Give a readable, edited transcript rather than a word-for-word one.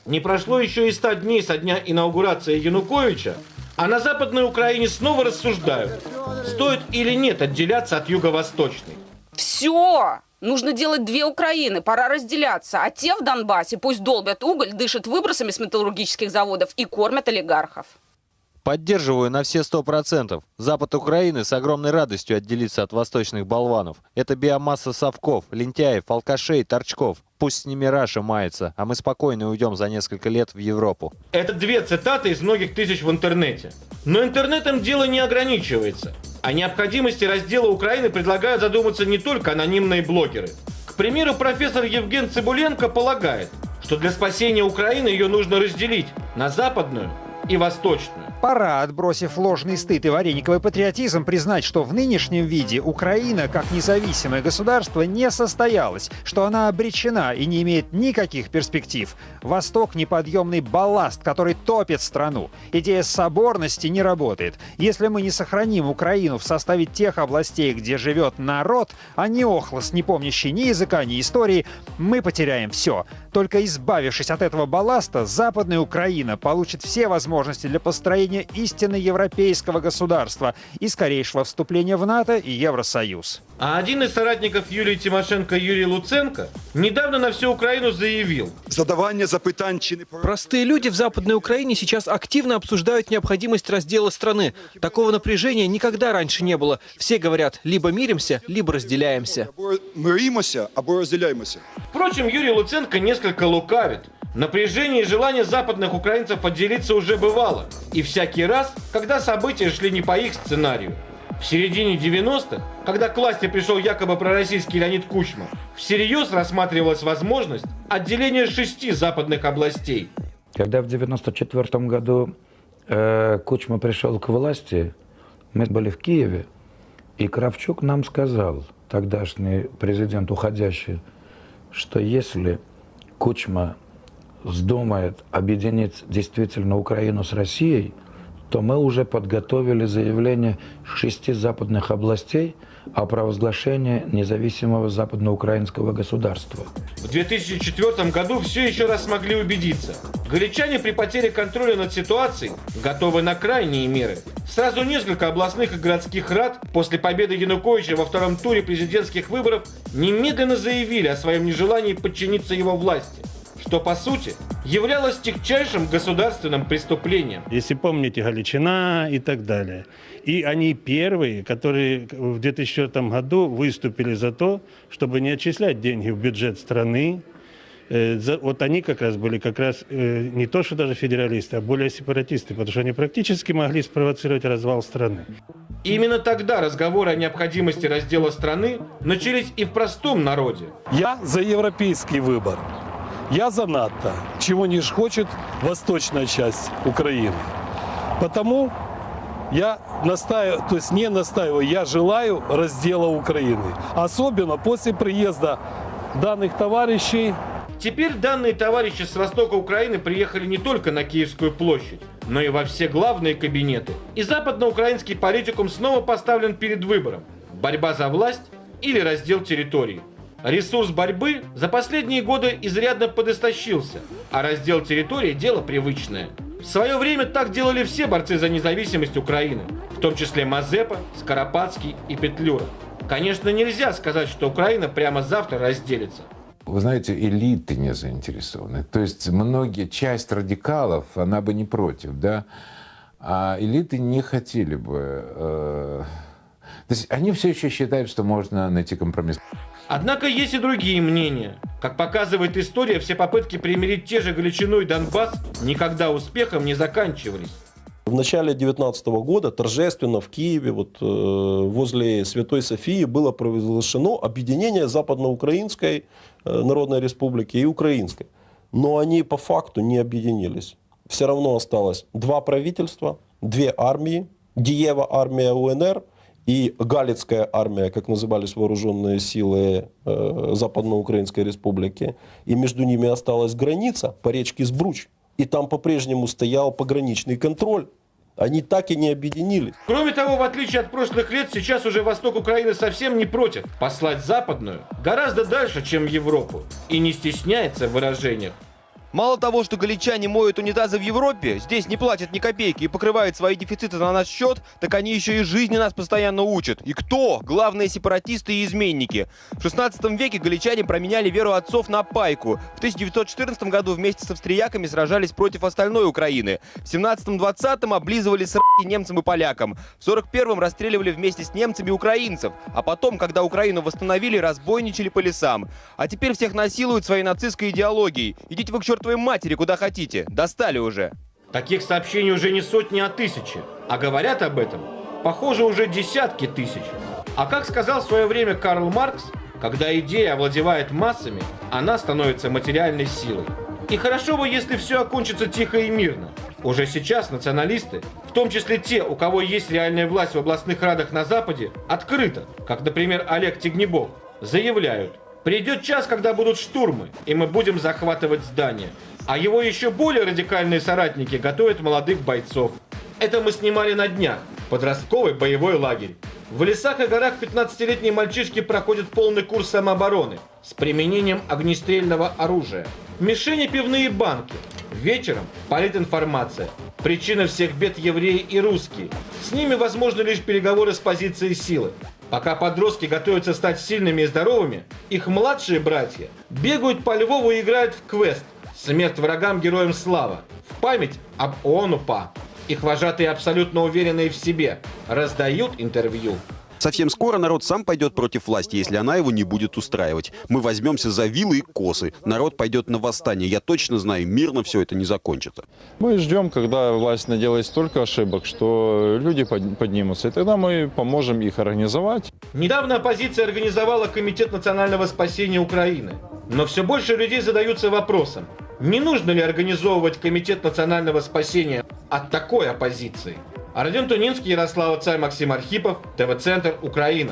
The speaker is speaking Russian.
Не прошло еще и 100 дней со дня инаугурации Януковича, а на Западной Украине снова рассуждают, стоит или нет отделяться от Юго-Восточной. Все! Нужно делать две Украины, пора разделяться. А те в Донбассе пусть долбят уголь, дышат выбросами с металлургических заводов и кормят олигархов. Поддерживаю на все 100%. Запад Украины с огромной радостью отделится от восточных болванов. Это биомасса совков, лентяев, алкашей, торчков. Пусть с ними Раша мается, а мы спокойно уйдем за несколько лет в Европу. Это 2 цитаты из многих тысяч в интернете. Но интернетом дело не ограничивается. О необходимости раздела Украины предлагают задуматься не только анонимные блогеры. К примеру, профессор Евген Цыбуленко полагает, что для спасения Украины ее нужно разделить на западную и восточную. Пора, отбросив ложный стыд и варениковый патриотизм, признать, что в нынешнем виде Украина, как независимое государство, не состоялась, что она обречена и не имеет никаких перспектив. Восток — неподъемный балласт, который топит страну. Идея соборности не работает. Если мы не сохраним Украину в составе тех областей, где живет народ, а не охлост, не помнящий ни языка, ни истории, мы потеряем все. Только избавившись от этого балласта, Западная Украина получит все возможности для построения истинно европейского государства и скорейшего вступления в НАТО и Евросоюз. А один из соратников Юлии Тимошенко, Юрий Луценко, недавно на всю Украину заявил: простые люди в Западной Украине сейчас активно обсуждают необходимость раздела страны. Такого напряжения никогда раньше не было. Все говорят, либо миримся, либо разделяемся. Впрочем, Юрий Луценко несколько лукавит. Напряжение и желание западных украинцев отделиться уже бывало. И всякий раз, когда события шли не по их сценарию. В середине 90-х, когда к власти пришел якобы пророссийский Леонид Кучма, всерьез рассматривалась возможность отделения 6 западных областей. Когда в 1994 году Кучма пришел к власти, мы были в Киеве, и Кравчук нам сказал, тогдашний президент уходящий, что если Кучма вздумает объединить действительно Украину с Россией, то мы уже подготовили заявление 6 западных областей о провозглашении независимого западноукраинского государства. В 2004 году все еще раз смогли убедиться. Галичане при потере контроля над ситуацией готовы на крайние меры. Сразу несколько областных и городских рад после победы Януковича во втором туре президентских выборов немедленно заявили о своем нежелании подчиниться его власти, что, по сути, являлось тягчайшим государственным преступлением. Если помните, Галичина и так далее. И они первые, которые в 2004 году выступили за то, чтобы не отчислять деньги в бюджет страны. Вот они как раз были не то, что даже федералисты, а более сепаратисты, потому что они практически могли спровоцировать развал страны. Именно тогда разговоры о необходимости раздела страны начались и в простом народе. Я за европейский выбор. Я за НАТО, чего не хочет восточная часть Украины. Потому я я желаю раздела Украины. Особенно после приезда данных товарищей. Теперь данные товарищи с востока Украины приехали не только на Киевскую площадь, но и во все главные кабинеты. И западноукраинский политикум снова поставлен перед выбором: борьба за власть или раздел территории. Ресурс борьбы за последние годы изрядно подистощился, а раздел территории – дело привычное. В свое время так делали все борцы за независимость Украины, в том числе Мазепа, Скоропадский и Петлюра. Конечно, нельзя сказать, что Украина прямо завтра разделится. Вы знаете, элиты не заинтересованы. То есть часть радикалов, она бы не против, да? А элиты не хотели бы. То есть они все еще считают, что можно найти компромисс. Однако есть и другие мнения. Как показывает история, все попытки примирить те же Галичину и Донбасс никогда успехом не заканчивались. В начале 2019 года торжественно в Киеве, возле Святой Софии, было провозглашено объединение Западноукраинской Народной Республики и Украинской. Но они по факту не объединились. Все равно осталось 2 правительства, 2 армии, Диева армия УНР и Галицкая армия, как назывались вооруженные силы Западноукраинской Республики. И между ними осталась граница по речке Збруч. И там по-прежнему стоял пограничный контроль. Они так и не объединились. Кроме того, в отличие от прошлых лет, сейчас уже восток Украины совсем не против послать западную гораздо дальше, чем в Европу. И не стесняется в выражениях. Мало того, что галичане моют унитазы в Европе, здесь не платят ни копейки и покрывают свои дефициты на наш счет, так они еще и жизни нас постоянно учат. И кто? Главные сепаратисты и изменники. В 16 веке галичане променяли веру отцов на пайку. В 1914 году вместе с австрияками сражались против остальной Украины. В 17-20 облизывали сраки немцам и полякам. В 41-м расстреливали вместе с немцами украинцев. А потом, когда Украину восстановили, разбойничали по лесам. А теперь всех насилуют своей нацистской идеологией. Идите вы к чертовой матери, куда хотите. Достали уже. Таких сообщений уже не сотни, а тысячи. А говорят об этом, похоже, уже десятки тысяч. А как сказал в свое время Карл Маркс, когда идея овладевает массами, она становится материальной силой. И хорошо бы, если все окончится тихо и мирно. Уже сейчас националисты, в том числе те, у кого есть реальная власть в областных радах на Западе, открыто, как, например, Олег Тягнебок, заявляют: придет час, когда будут штурмы, и мы будем захватывать здания. А его еще более радикальные соратники готовят молодых бойцов. Это мы снимали на днях. Подростковый боевой лагерь. В лесах и горах 15-летние мальчишки проходят полный курс самообороны с применением огнестрельного оружия. Мишени — пивные банки. Вечером политинформация. Причина всех бед — евреи и русские. С ними возможны лишь переговоры с позиции силы. Пока подростки готовятся стать сильными и здоровыми, их младшие братья бегают по Львову и играют в квест «Смерть врагам, героям слава» в память об ООН-УПА. Их вожатые, абсолютно уверенные в себе, раздают интервью. Совсем скоро народ сам пойдет против власти, если она его не будет устраивать. Мы возьмемся за вилы и косы. Народ пойдет на восстание. Я точно знаю, мирно все это не закончится. Мы ждем, когда власть наделает столько ошибок, что люди поднимутся. И тогда мы поможем их организовать. Недавно оппозиция организовала Комитет национального спасения Украины. Но все больше людей задаются вопросом: не нужно ли организовывать Комитет национального спасения от такой оппозиции? Родион Тунинский, Ярослава Царь, Максим Архипов, ТВ-центр, Украина.